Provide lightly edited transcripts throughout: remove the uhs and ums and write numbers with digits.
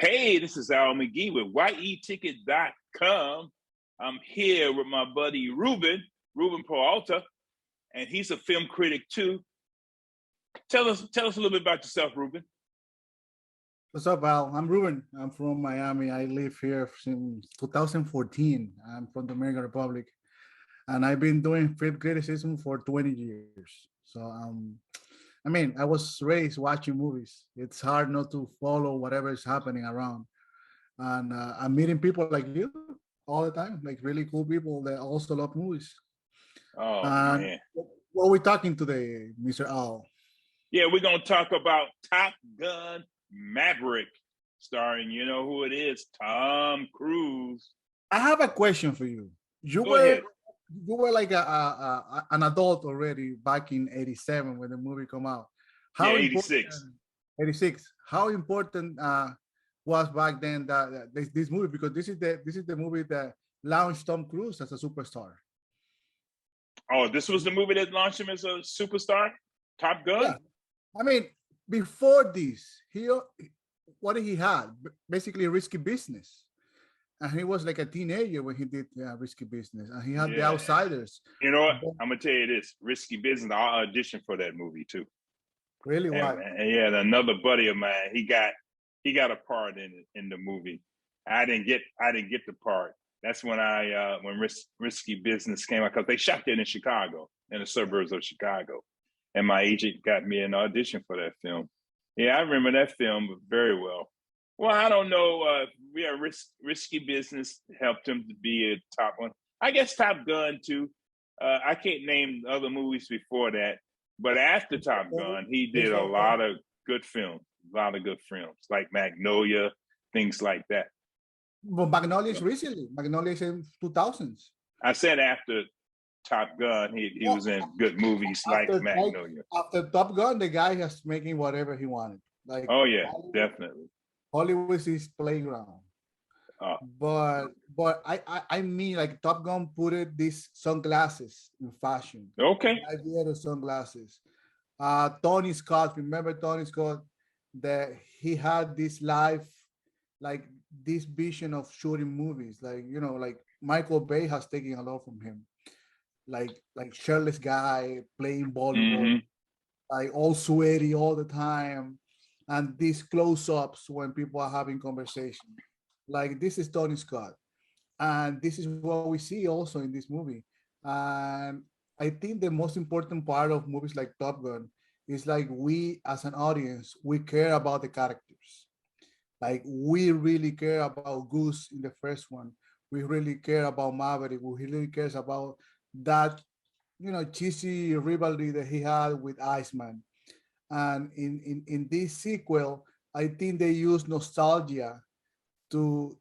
Hey, this is Al McGhee with YETicket.com. I'm here with my buddy Ruben Peralta, and he's a film critic too. Tell us a little bit about yourself, Ruben. What's up, Al? I'm Ruben. I'm from Miami. I live here since 2014. I'm from the Dominican Republic, and I've been doing film criticism for 20 years. So, I was raised watching movies. It's hard not to follow whatever is happening around. And I'm meeting people like you all the time, like really cool people that also love movies. Oh, And man. what are we talking today, Mr. Al? Yeah, we're going to talk about Top Gun Maverick, starring, you know who it is, Tom Cruise. I have a question for you. Go ahead. You were like an adult already back in '87 when the movie came out. How 86. 86. How important was back then this movie, because this is the movie that launched Tom Cruise as a superstar. Oh, this was the movie that launched him as a superstar? Top Gun? Yeah. I mean, before this, what did he have? Basically, Risky Business. And he was like a teenager when he did Risky Business. And he had The Outsiders. You know what? I'm going to tell you this. Risky Business, I auditioned for that movie too. Really? Why? And yeah, another buddy of mine, he got a part in the movie. I didn't get the part. That's when when Risky Business came out, because they shot that in Chicago, in the suburbs of Chicago. And my agent got me an audition for that film. Yeah, I remember that film very well. Well, I don't know. Risky Business helped him to be a top one. I guess Top Gun too. I can't name other movies before that, but after Top Gun, he did a lot of good films. Like Magnolia, things like that. Well, Magnolia is recently. Magnolia is in 2000s. I said after Top Gun, he was in good movies like Magnolia. After Top Gun, the guy has making whatever he wanted. Like, oh yeah, definitely. Hollywood is his playground. But I mean, like, Top Gun put these sunglasses in fashion. Okay. The idea of sunglasses. Tony Scott, remember Tony Scott, that he had this life, like this vision of shooting movies. Like, you know, like Michael Bay has taken a lot from him. Like shirtless guy playing volleyball, like all sweaty all the time. And these close-ups when people are having conversation. Like, this is Tony Scott. And this is what we see also in this movie. And I think the most important part of movies like Top Gun is, like, we as an audience, we care about the characters. Like, we really care about Goose in the first one. We really care about Maverick. We really cares about that, you know, cheesy rivalry that he had with Iceman. And in this sequel, I think they use nostalgia to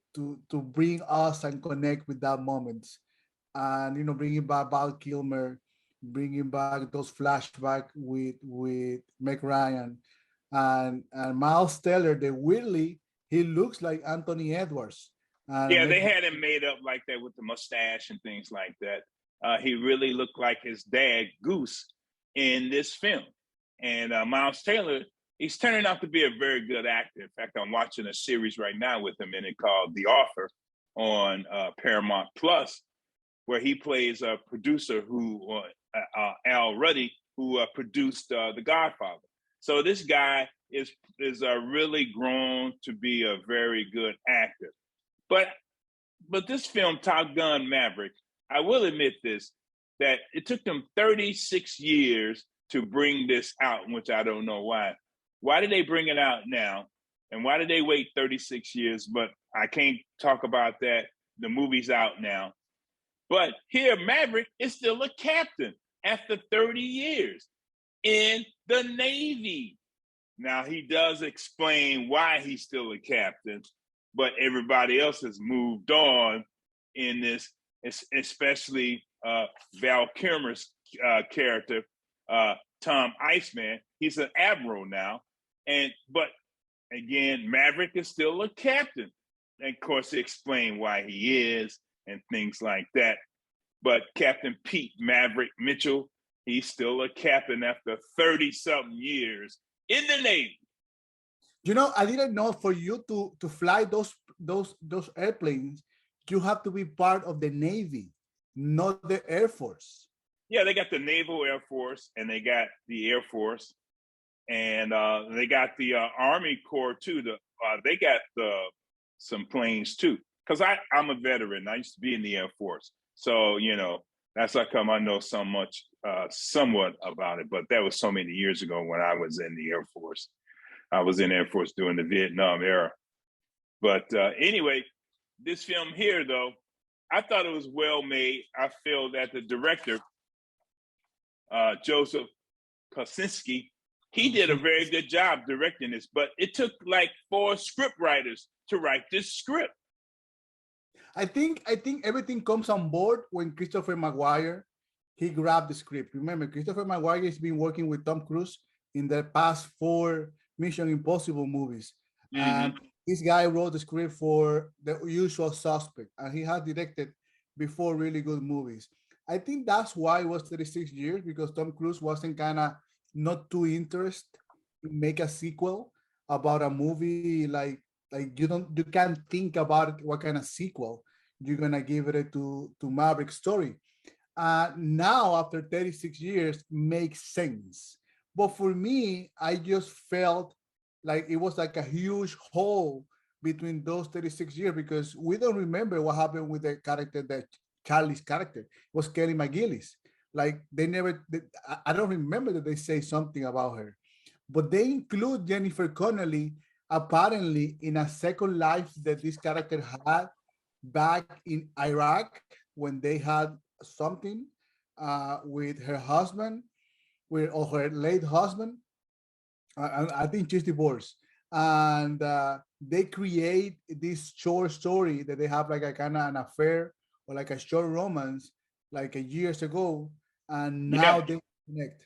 bring us and connect with that moment. And, you know, bringing back Val Kilmer, bringing back those flashbacks with Meg Ryan and Miles Teller. The weirdly, he looks like Anthony Edwards. Yeah, they had him made up like that with the mustache and things like that. He really looked like his dad, Goose, in this film. And Miles Taylor, he's turning out to be a very good actor. In fact, I'm watching a series right now with him in it called The Offer on Paramount Plus, where he plays a producer who, Al Ruddy, who produced The Godfather. So this guy is really grown to be a very good actor. But this film, Top Gun Maverick, I will admit this, that it took them 36 years to bring this out, which I don't know why. Why did they bring it out now? And why did they wait 36 years? But I can't talk about that. The movie's out now. But here, Maverick is still a captain after 30 years in the Navy. Now, he does explain why he's still a captain, but everybody else has moved on in this, especially Val Kilmer's character, Tom Iceman. He's an admiral now. But again, Maverick is still a captain. And of course, they explain why he is and things like that. But Captain Pete Maverick Mitchell, he's still a captain after 30-something years in the Navy. You know, I didn't know for you to fly those airplanes, you have to be part of the Navy, not the Air Force. Yeah, they got the Naval Air Force and they got the Air Force, and they got the Army Corps too. They got some planes too. Because I'm a veteran. I used to be in the Air Force, so that's how come I know so much, somewhat about it. But that was so many years ago when I was in the Air Force. I was in the Air Force during the Vietnam era. But anyway, this film here, though, I thought it was well made. I feel that the director, Joseph Kosinski, he did a very good job directing this, but it took like 4 script writers to write this script. I think everything comes on board when Christopher McGuire he grabbed the script. Remember, Christopher McGuire has been working with Tom Cruise in the past 4 Mission Impossible movies. Mm-hmm. This guy wrote the script for The Usual Suspect, and he had directed before really good movies. I think that's why it was 36 years, because Tom Cruise wasn't kind of not too interested in make a sequel about a movie like you can't think about it, what kind of sequel you're gonna give it to Maverick story. Now after 36 years makes sense. But for me, I just felt like it was like a huge hole between those 36 years, because we don't remember what happened with the character that Charlie's character was Kelly McGillis. Like they never, I don't remember that they say something about her, but they include Jennifer Connelly apparently in a second life that this character had back in Iraq when they had something with her husband, or her late husband. I think she's divorced, and they create this short story that they have like a kind of an affair or like a short romance like a years ago, and Yeah. now they connect.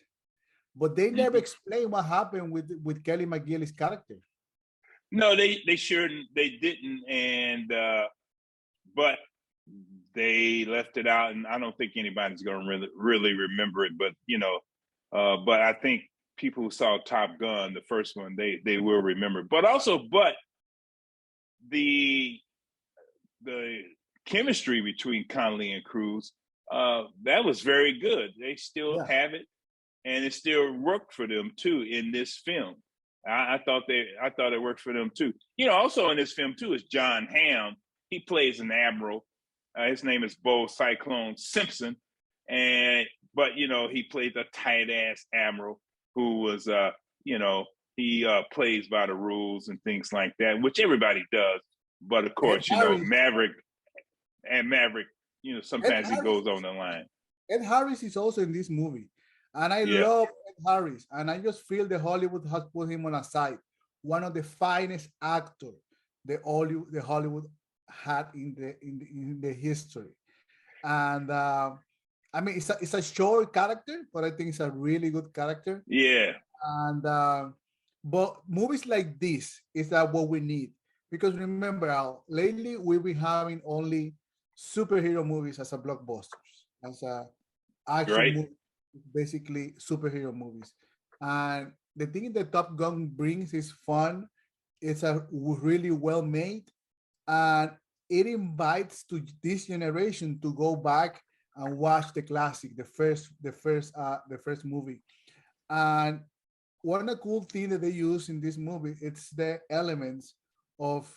But they never Mm-hmm. explain what happened with Kelly McGillis' character. No, they sure they didn't, and but they left it out, and I don't think anybody's going to really remember it. But but I think people who saw Top Gun, the first one, they will remember. But also, the the chemistry between Connolly and Cruz, that was very good. They still Yeah. have it, and it still worked for them too in this film. I thought it worked for them too. Also in this film too is John Hamm. He plays an admiral. His name is Bo Cyclone Simpson, and but he plays a tight ass admiral who was he plays by the rules and things like that, which everybody does. But of Ed course, Harris. Maverick, Ed sometimes he Harris. goes on the line. Ed Harris is also in this movie, and I Yeah, love Ed Harris, and I just feel that Hollywood has put him on a side. One of the finest actors the Hollywood had in the history, and I mean it's a short character, but I think it's a really good character. yeah, And but movies like this is that what we need, because remember, Al, lately we've been having only superhero movies as a blockbusters, as a action right. movie, basically superhero movies. And the thing that Top Gun brings is fun. It's a really well made, and it invites to this generation to go back and watch the classic, the first movie. And one of the cool thing that they use in this movie, it's the elements of,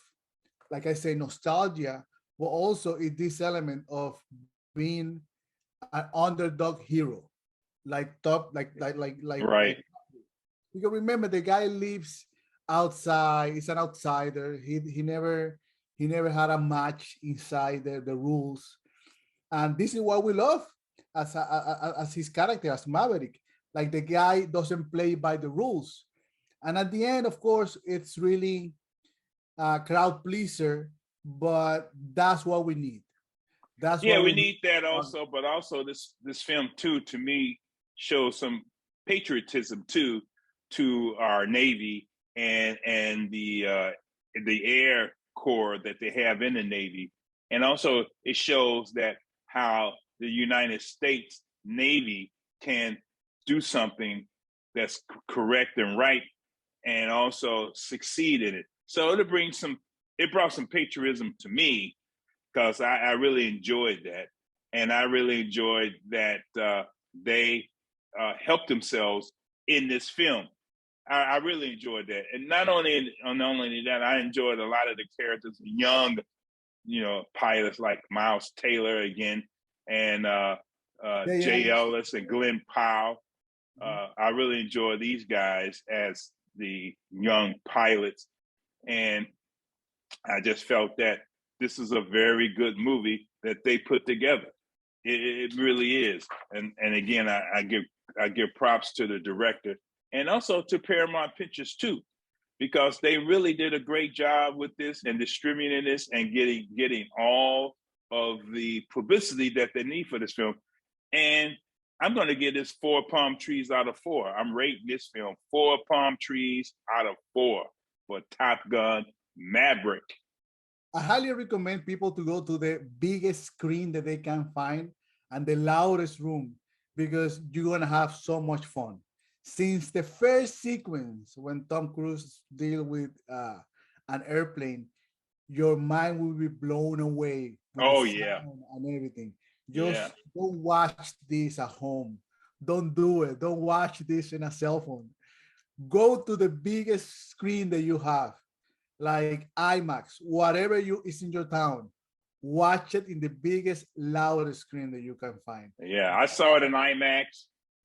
like I say, nostalgia, but also it this element of being an underdog hero, like top, Right. because remember the guy lives outside, he's an outsider. He never had a match inside the rules. And this is what we love as his character, as Maverick. Like the guy doesn't play by the rules. And at the end, of course, it's really a crowd pleaser, but that's what we need. That's Yeah, what we we need. need that also, but also this film too, to me, shows some patriotism too to our Navy and the Air Corps that they have in the Navy, and also it shows that how the United States Navy can do something that's correct and right and also succeed in it. So it brought some patriotism to me because I really enjoyed that. And I really enjoyed that they helped themselves in this film. I really enjoyed that. And not only that, I enjoyed a lot of the characters, young, pilots like Miles Taylor again, and Jay Ellis and Glenn Powell. I really enjoy these guys as the young pilots. And I just felt that this is a very good movie that they put together. It really is. And again, I give props to the director and also to Paramount Pictures too, because they really did a great job with this and distributing this and getting all of the publicity that they need for this film. And I'm going to give this 4 palm trees out of 4. I'm rating this film 4 palm trees out of 4 for Top Gun Maverick. I highly recommend people to go to the biggest screen that they can find and the loudest room, because you're going to have so much fun. Since the first sequence when Tom Cruise deal with an airplane, your mind will be blown away with Oh, the yeah. sound and everything. Just don't watch this at home. Don't do it. Don't watch this in a cell phone. Go to the biggest screen that you have, like IMAX, whatever is in your town. Watch it in the biggest, loudest screen that you can find. Yeah, I saw it in IMAX,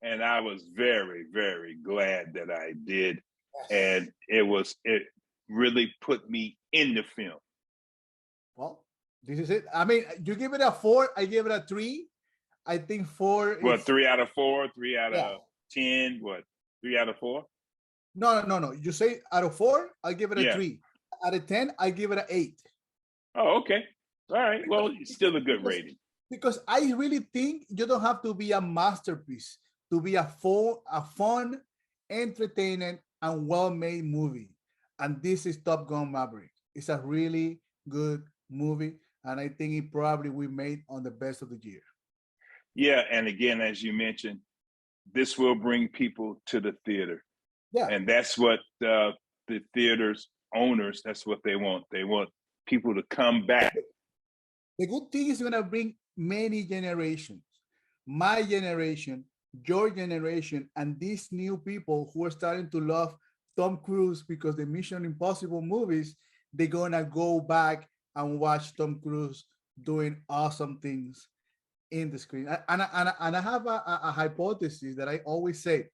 and I was very, very glad that I did. Yes. And it really put me in the film. Well, this is it. I mean, you give it a 4, I give it a 3. I think 4 is... 3 out of 4, 3 out of 10, 3 out of 4? No. You say out of 4, I give it a 3. Out of 10, I give it an 8. Oh, okay. All right. Well, it's still a good rating. Because I really think you don't have to be a masterpiece to be a fun, entertaining, and well-made movie. And this is Top Gun Maverick. It's a really good movie, and I think it probably we made on the best of the year. Yeah, and again, as you mentioned, this will bring people to the theater. Yeah, and that's what the theater's owners, that's what they want. They want people to come back. The good thing is going to bring many generations. My generation, your generation, and these new people who are starting to love Tom Cruise because the Mission Impossible movies, they're going to go back and watch Tom Cruise doing awesome things in the screen. And I have a hypothesis that I always say.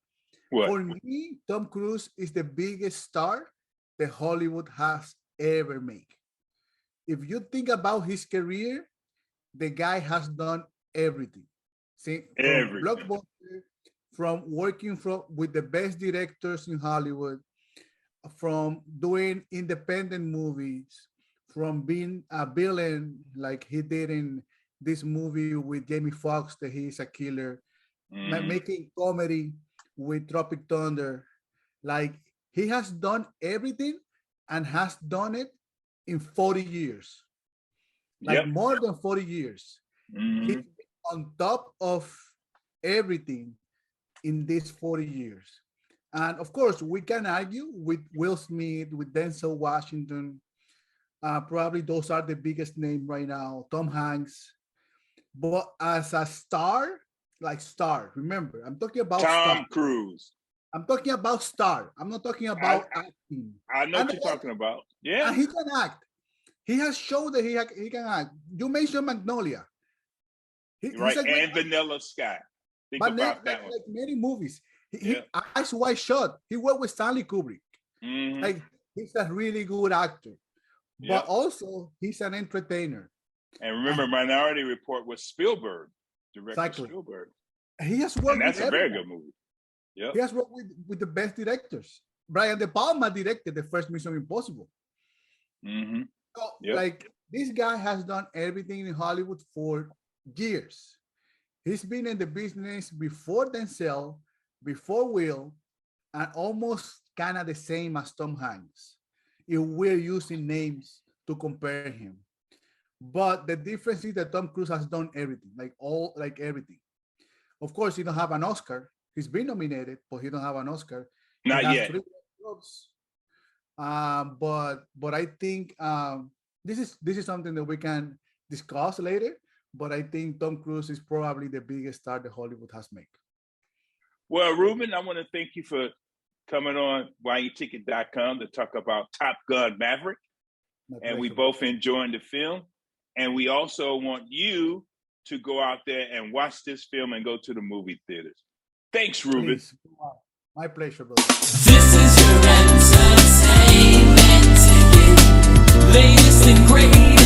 What? For me, Tom Cruise is the biggest star that Hollywood has ever made. If you think about his career, the guy has done everything. See, from blockbuster, from working with the best directors in Hollywood, from doing independent movies, from being a villain like he did in this movie with Jamie Foxx that he's a killer, making comedy with Tropic Thunder. Like, he has done everything and has done it in 40 years, like more than 40 years. He's on top of everything in these 40 years. And of course, we can argue with Will Smith, with Denzel Washington. Probably those are the biggest name right now, Tom Hanks. But as a star, remember, I'm talking about Tom Cruise. I'm talking about star. I'm not talking about acting. I know what you're talking about. Yeah. And he can act. He has shown that he can act. You mentioned Magnolia. Right, and Vanilla Sky. Think about that one. Like many movies. Eyes Wide Shut. He worked with Stanley Kubrick. Like, he's a really good actor. But also, he's an entertainer. And remember, Minority Report was Spielberg. Director Spielberg. He has worked and that's a very good movie. Yeah, he has worked with the best directors. Brian De Palma directed the first Mission Impossible. So, like, this guy has done everything in Hollywood for years. He's been in the business before Denzel, before Will, and almost kind of the same as Tom Hanks, if we're using names to compare him. But the difference is that Tom Cruise has done everything, like everything. Of course, he don't have an Oscar. He's been nominated, but he don't have an Oscar. Not yet. But I think this is something that we can discuss later. But I think Tom Cruise is probably the biggest star that Hollywood has made. Well, Ruben, I want to thank you for coming on YETicket.com to talk about Top Gun Maverick. And we both enjoying the film. And we also want you to go out there and watch this film and go to the movie theaters. Thanks, Ruben. Please. My pleasure, brother. This is your entertainment ticket. Latest and greatest.